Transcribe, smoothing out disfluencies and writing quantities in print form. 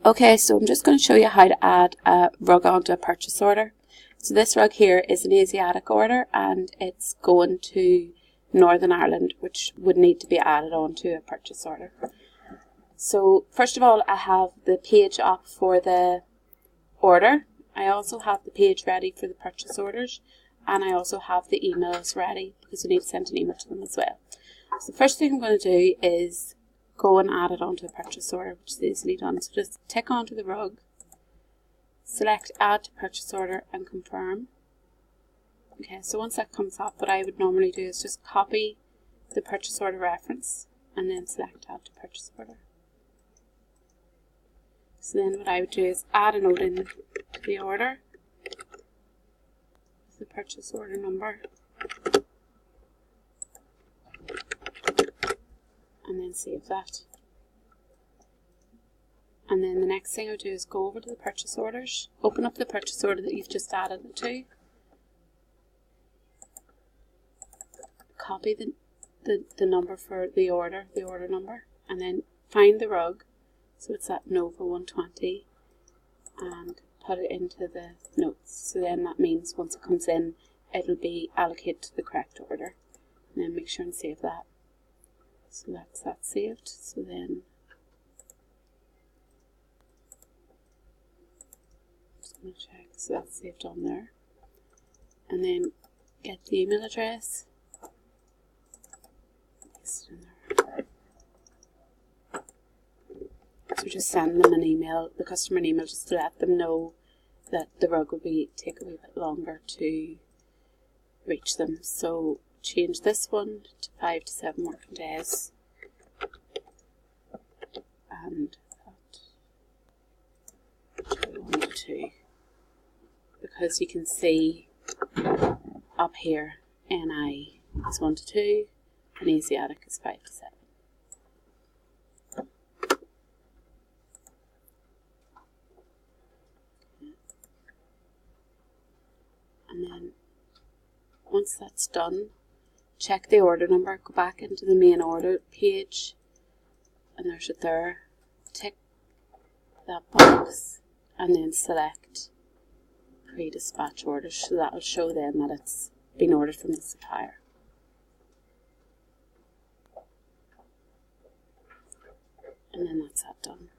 Okay, so I'm just going to show you how to add a rug onto a purchase order. So this rug here is an Asiatic order and it's going to Northern Ireland, which would need to be added onto a purchase order. So first of all, I have the page up for the order. I also have the page ready for the purchase orders, and I also have the emails ready because we need to send an email to them as well. So the first thing I'm going to do is go and add it onto a purchase order, which is easily done. So just tick onto the rug, select add to purchase order and confirm. Okay, so once that comes up, what I would normally do is just copy the purchase order reference and then select add to purchase order. So then what I would do is add a note in to the order, the purchase order number, and then save that. And then the next thing I would do is go over to the purchase orders, open up the purchase order that you've just added it to, copy the number for the order number, and then find the rug, so it's at Nova 120, and put it into the notes. So then that means once it comes in, it'll be allocated to the correct order. And then make sure and save that. So that's that saved. So then just going to check. So that's saved on there. And then get the email address. Paste it in there. So just send them an email, the customer an email, just to let them know that the rug will take a wee bit longer to reach them. So change this one to 5 to 7 working days, and that 1 to 2, because you can see up here NI is 1 to 2 and Asiatic is 5 to 7. And then once that's done, check the order number, go back into the main order page, and there's it there. Tick that box and then select pre-dispatch orders, so that'll show then that it's been ordered from the supplier. And then that's that done.